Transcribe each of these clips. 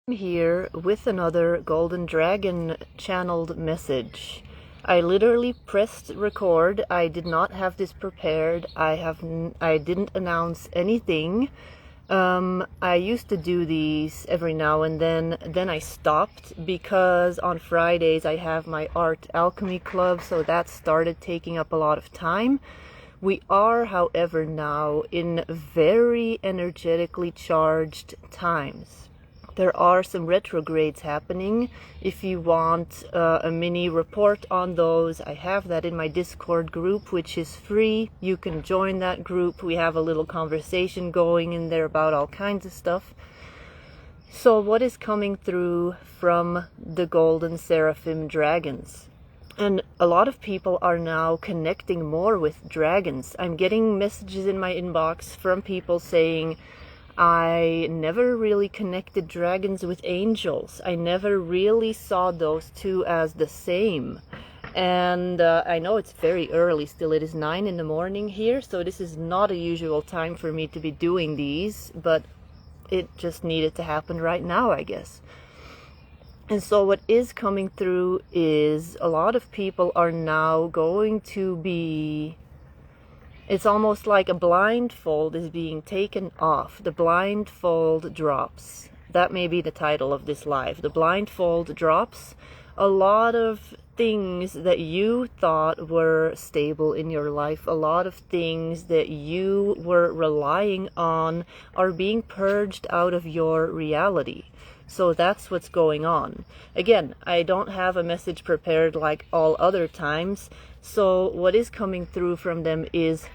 I'm here with another Golden Dragon channeled message. I literally pressed record. I did not have this prepared. I didn't announce anything. I used to do these every now and then I stopped because on Fridays I have my art alchemy club, so that started taking up a lot of time. We are, however, now in very energetically charged times. There are some retrogrades happening. If you want a mini report on those, I have that in my Discord group, which is free. You can join that group. We have a little conversation going in there about all kinds of stuff. So what is coming through from the Golden Seraphim Dragons? And a lot of people are now connecting more with dragons. I'm getting messages in my inbox from people saying, I never really connected dragons with angels. I never really saw those two as the same. And I know it's very early still. It is 9 in the morning here, so this is not a usual time for me to be doing these, but it just needed to happen right now, I guess. And so what is coming through is a lot of people are now going to be... It's almost like a blindfold is being taken off. The blindfold drops. That may be the title of this live. The blindfold drops. A lot of things that you thought were stable in your life, a lot of things that you were relying on are being purged out of your reality. So that's what's going on. Again, I don't have a message prepared like all other times. So what is coming through from them is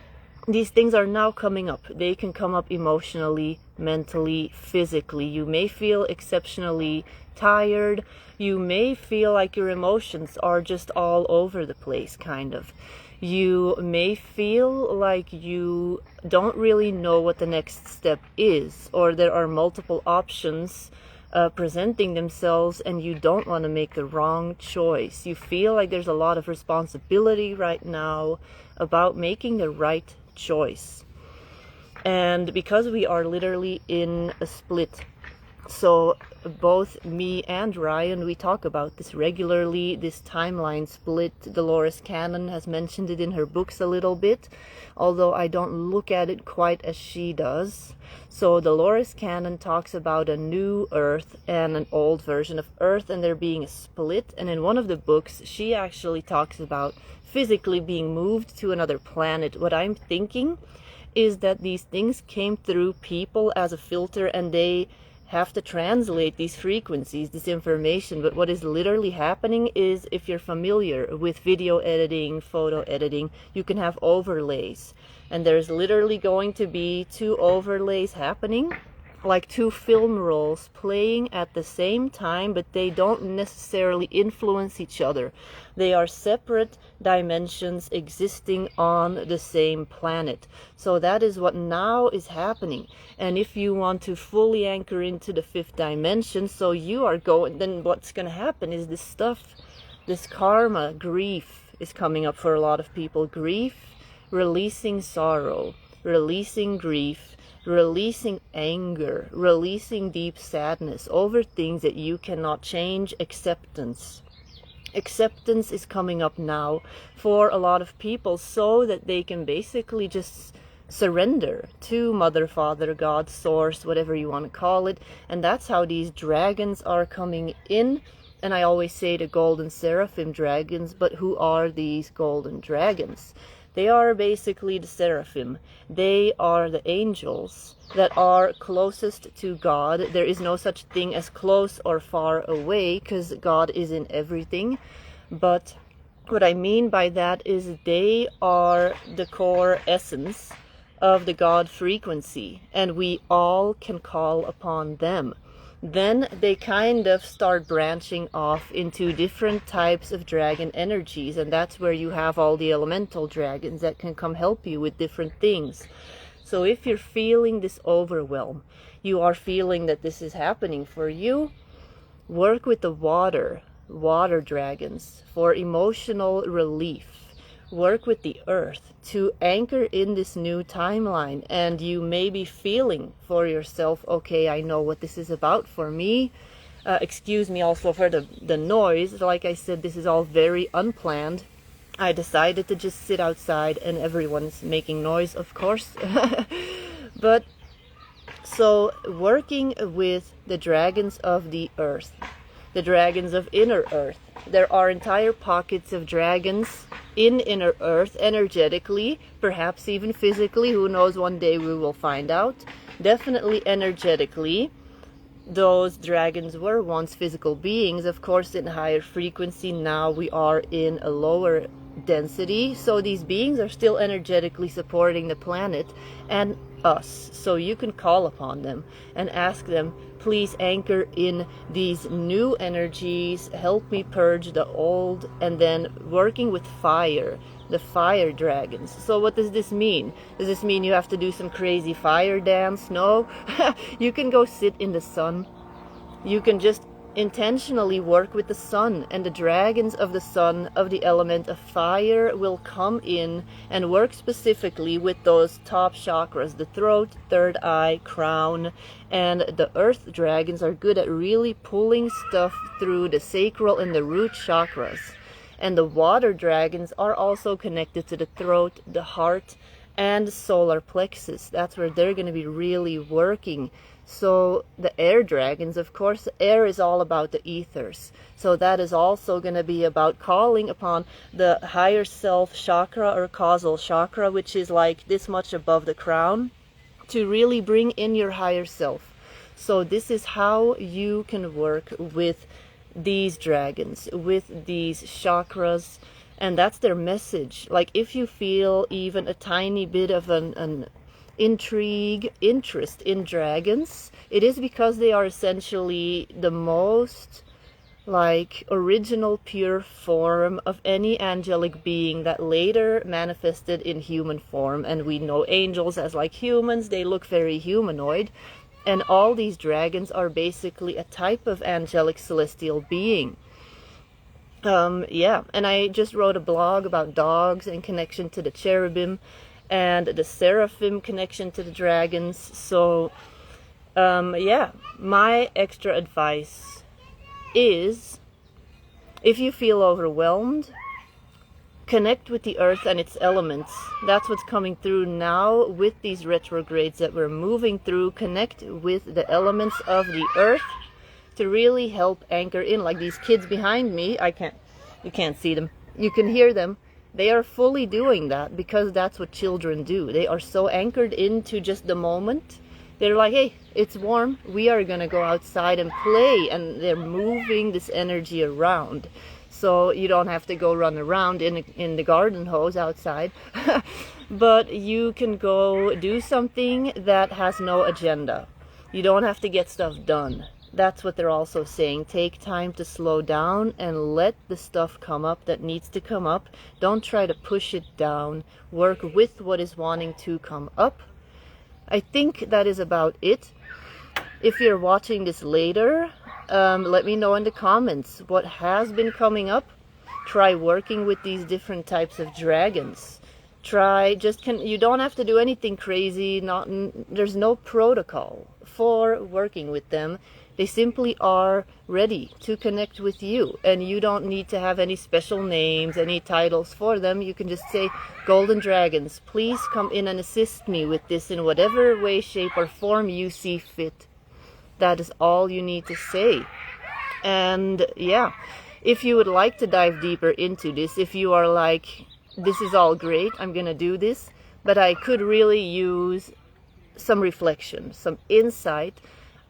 these things are now coming up. They can come up emotionally, mentally, physically. You may feel exceptionally tired. You may feel like your emotions are just all over the place, kind of. You may feel like you don't really know what the next step is, or there are multiple options presenting themselves and you don't want to make the wrong choice. You feel like there's a lot of responsibility right now about making the right choice. And because we are literally in a split, so both me and Ryan, we talk about this regularly, this timeline split. Dolores Cannon has mentioned it in her books a little bit, although I don't look at it quite as she does. So Dolores Cannon talks about a new Earth and an old version of Earth, and there being a split. And in one of the books, she actually talks about physically being moved to another planet. What I'm thinking is that these things came through people as a filter, and they have to translate these frequencies, this information. But what is literally happening is, if you're familiar with video editing, photo editing, you can have overlays. And there's literally going to be 2 overlays happening, like 2 film rolls playing at the same time, but they don't necessarily influence each other. They are separate dimensions existing on the same planet. So that is what now is happening. And if you want to fully anchor into the 5th dimension, so you are going, then what's going to happen is this stuff, this karma, grief is coming up for a lot of people. Grief, releasing sorrow, releasing grief, releasing anger, releasing deep sadness over things that you cannot change. Acceptance. Acceptance is coming up now for a lot of people, so that they can basically just surrender to Mother, Father, God, Source, whatever you want to call it. And that's how these dragons are coming in. And I always say the Golden Seraphim Dragons, but who are these Golden Dragons? They are basically the Seraphim. They are the angels that are closest to God. There is no such thing as close or far away, because God is in everything. But what I mean by that is they are the core essence of the God frequency, and we all can call upon them. Then they kind of start branching off into different types of dragon energies, and that's where you have all the elemental dragons that can come help you with different things. So if you're feeling this overwhelm, you are feeling that this is happening for you, work with the water dragons for emotional relief. Work with the earth to anchor in this new timeline, and you may be feeling for yourself, okay, I know what this is about for me. Excuse me also for the noise. Like I said, this is all very unplanned. I decided to just sit outside and everyone's making noise, of course. But so working with the dragons of the earth, the dragons of inner earth, there are entire pockets of dragons in inner earth energetically, perhaps even physically. Who knows, one day we will find out. Definitely energetically. Those dragons were once physical beings, of course, in higher frequency. Now we are in a lower density, so these beings are still energetically supporting the planet and us. So you can call upon them and ask them, please anchor in these new energies, help me purge the old, and then working with fire, the fire dragons. So what does this mean? Does this mean you have to do some crazy fire dance? No. You can go sit in the sun. You can just intentionally work with the sun, and the dragons of the sun, of the element of fire, will come in and work specifically with those top chakras, the throat, third eye, crown. And the earth dragons are good at really pulling stuff through the sacral and the root chakras. And the water dragons are also connected to the throat, the heart, and solar plexus. That's where they're going to be really working. So the air dragons, of course, air is all about the ethers. So that is also going to be about calling upon the higher self chakra or causal chakra, which is like this much above the crown, to really bring in your higher self. So this is how you can work with these dragons, with these chakras, and that's their message. Like if you feel even a tiny bit of an interest in dragons, it is because they are essentially the most like original pure form of any angelic being that later manifested in human form. And we know angels as like humans, they look very humanoid, and all these dragons are basically a type of angelic celestial being. Yeah, and I just wrote a blog about dogs in connection to the cherubim and the seraphim connection to the dragons. So yeah, my extra advice is, if you feel overwhelmed, connect with the earth and its elements. That's what's coming through now with these retrogrades that we're moving through. Connect with the elements of the earth to really help anchor in. Like these kids behind me, you can't see them, you can hear them. They are fully doing that because that's what children do. They are so anchored into just the moment. They're like, hey, it's warm, we are gonna go outside and play, and they're moving this energy around. So you don't have to go run around in the garden hose outside, but you can go do something that has no agenda. You don't have to get stuff done. That's what they're also saying. Take time to slow down and let the stuff come up that needs to come up. Don't try to push it down. Work with what is wanting to come up. I think that is about it. If you're watching this later, let me know in the comments what has been coming up. Try working with these different types of dragons. You don't have to do anything crazy. There's no protocol for working with them. They simply are ready to connect with you, and you don't need to have any special names, any titles for them. You can just say, Golden Dragons, please come in and assist me with this in whatever way, shape, or form you see fit. That is all you need to say. And yeah, if you would like to dive deeper into this, if you are like, this is all great, I'm gonna do this, but I could really use some reflection, some insight,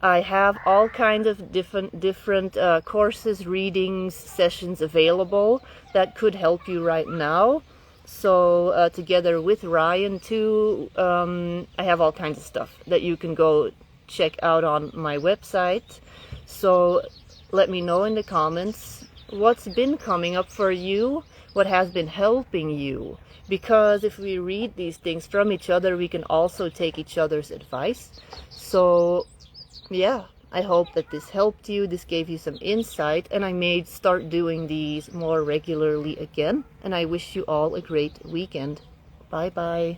I have all kinds of different courses, readings, sessions available that could help you right now. So together with Ryan too, I have all kinds of stuff that you can go check out on my website. So let me know in the comments what's been coming up for you, what has been helping you. Because if we read these things from each other, we can also take each other's advice. So yeah, I hope that this helped you, this gave you some insight, and I may start doing these more regularly again. And I wish you all a great weekend. Bye bye.